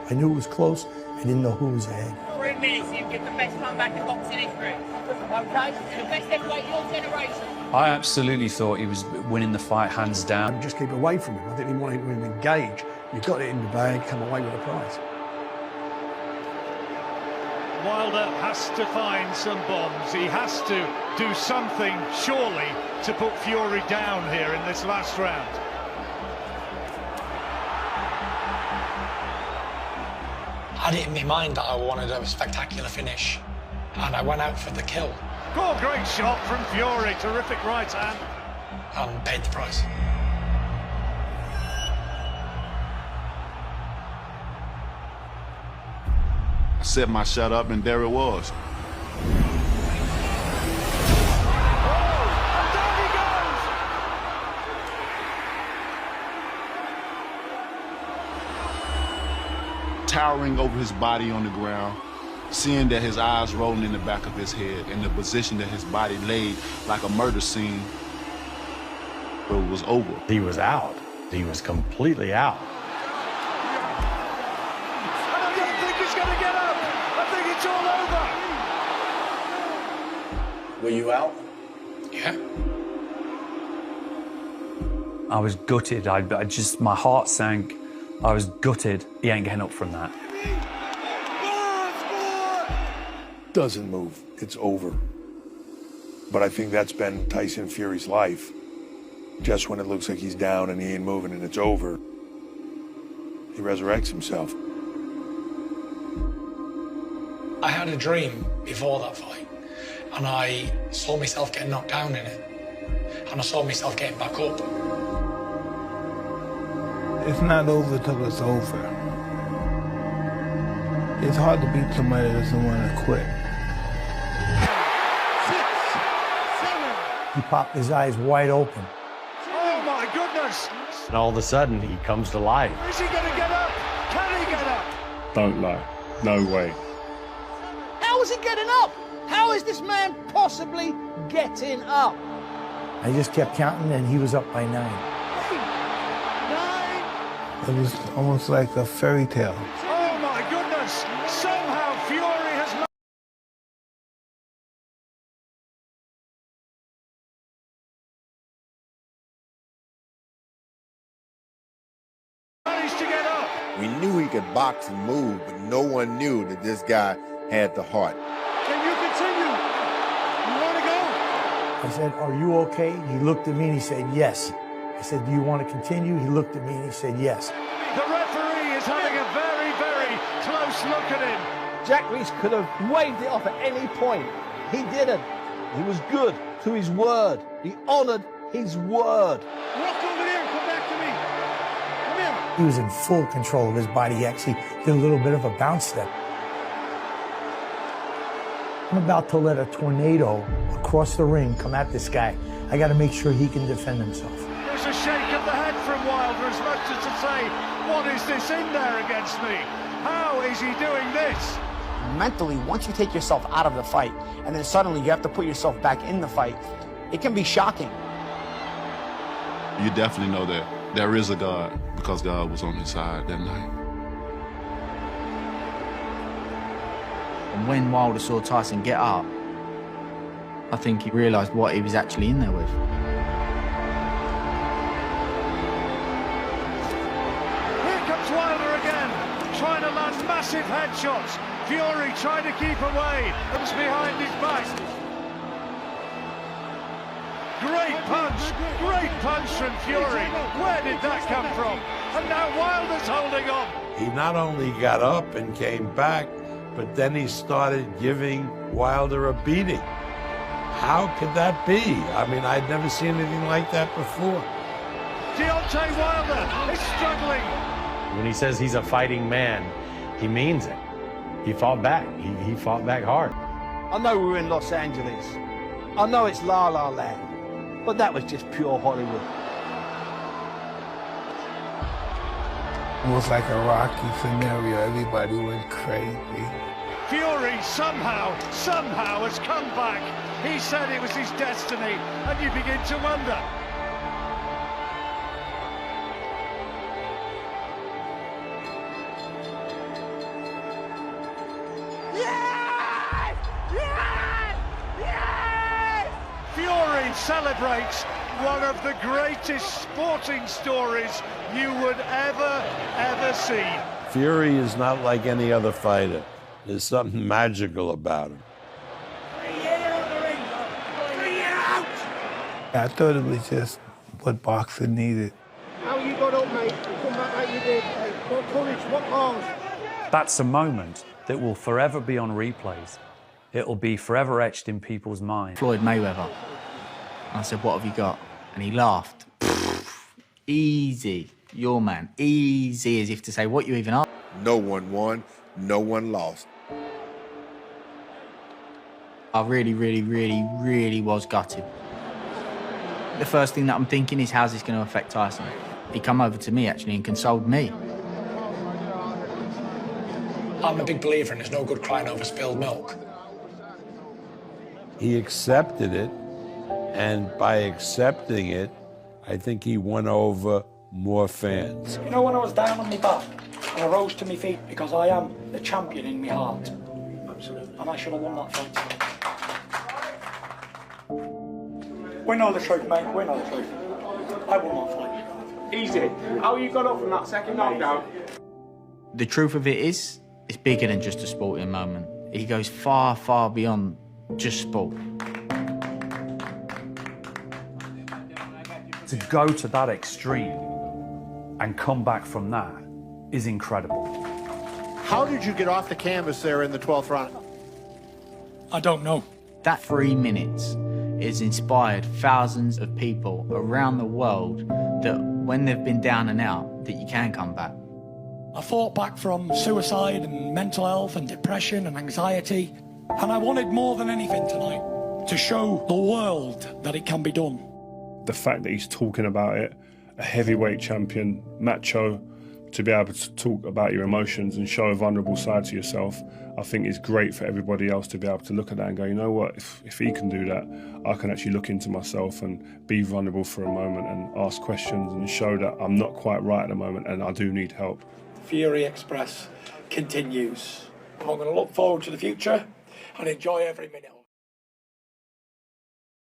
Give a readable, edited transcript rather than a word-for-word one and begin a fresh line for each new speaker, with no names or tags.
I knew it was close. I didn't know who was ahead.
3 minutes, you get the best comeback in boxing history. Okay? The best heavyweight of your generation.
I absolutely thought he was winning the fight hands down.
Just keep away from him. I didn't even want him to engage. You got it in the bag, come away with a prize.
Wilder has to find some bombs. He has to do something, surely, to put Fury down here in this last round.
I had it in my mind that I wanted a spectacular finish, and I went out for the kill.
Oh, great shot from Fury, terrific right hand.
And paid the price.
I set my shot up, and there it was. Towering over his body on the ground, seeing that his eyes rolling in the back of his head and the position that his body laid like a murder scene, it was over.
He was out. He was completely out.
I don't think he's going to get up. I think it's all over.
Were you out? Yeah.
I was gutted. I just, my heart sank. I was gutted. He ain't getting up from that.
Doesn't move. It's over. But I think that's been Tyson Fury's life. Just when it looks like he's down and he ain't moving and it's over, he resurrects himself.
I had a dream before that fight, and I saw myself getting knocked down in it, and I saw myself getting back up.
It's not over till it's over. It's hard to beat somebody that doesn't want to quit.
6, 7. He popped his eyes wide open.
Oh, my goodness.
And all of a sudden, he comes to life.
Is he going to get up? Can he get up?
Don't know. No way.
How is he getting up? How is this man possibly getting up?
I just kept counting, and he was up by 9.
It was almost like a fairy tale.
Oh, my goodness. Somehow Fury has managed to get up.
We knew he could box and move, but no one knew that this guy had the heart.
Can you continue? You want to go?
I said, "Are you okay?" He looked at me and he said, "Yes." I said, "Do you want to continue?" He looked at me and he said, "Yes."
The referee is having a very, very close look at him.
Jack Reese could have waved it off at any point. He didn't. He was good to his word. He honored his word.
Walk over there and come back to me. Come here.
He was in full control of his body. He actually did a little bit of a bounce step. I'm about to let a tornado across the ring come at this guy. I got to make sure he can defend himself.
There's a shake of the head from Wilder, as much as to say, what is this in there against me? How is he doing this?
Mentally, once you take yourself out of the fight, and then suddenly you have to put yourself back in the fight, it can be shocking.
You definitely know that there is a God, because God was on his side that night.
And when Wilder saw Tyson get up, I think he realised what he was actually in there with.
Here comes Wilder again, trying to land massive headshots. Fury trying to keep away, comes behind his back. Great punch from Fury. Where did that come from? And now Wilder's holding on.
He not only got up and came back, but then he started giving Wilder a beating. How could that be? I mean, I'd never seen anything like that before.
Deontay Wilder is struggling.
When he says he's a fighting man, he means it. He fought back. He fought back hard.
I know we're in Los Angeles. I know it's La La Land. But that was just pure Hollywood.
It was like a Rocky scenario. Everybody went crazy.
Fury somehow has come back. He said it was his destiny, and you begin to wonder. celebrates one of the greatest sporting stories you would ever see.
Fury is not like any other fighter. There's something magical about him.
I thought it was just what boxing needed.
How you got up, mate? Come back like you did. What courage, what arms?
That's a moment that will forever be on replays. It'll be forever etched in people's minds.
Floyd Mayweather. I said, what have you got? And he laughed. Easy, your man. Easy, as if to say, what you even are.
No one won, no one lost.
I really was gutted. The first thing that I'm thinking is, how's this going to affect Tyson? He come over to me, actually, and consoled me.
I'm a big believer in there's no good crying over spilled milk.
He accepted it, and by accepting it, I think he won over more fans.
You know, when I was down on my back, and I rose to my feet because I am the champion in my heart. Absolutely. And I should have won that fight today. We know the truth, mate. We know the truth. I won that fight.
Easy. How you got up from that second knockdown?
The truth of it is, it's bigger than just a sporting moment. He goes far, far beyond just sport.
To go to that extreme and come back from that is incredible.
How did you get off the canvas there in the 12th round?
I don't know.
That 3 minutes has inspired thousands of people around the world that when they've been down and out, that you can come back.
I fought back from suicide and mental health and depression and anxiety. And I wanted more than anything tonight to show the world that it can be done.
The fact that he's talking about it, a heavyweight champion, macho, to be able to talk about your emotions and show a vulnerable side to yourself, I think is great for everybody else to be able to look at that and go, you know what, if he can do that, I can actually look into myself and be vulnerable for a moment and ask questions and show that I'm not quite right at the moment and I do need help.
Fury Express continues. I'm going to look forward to the future and enjoy every minute.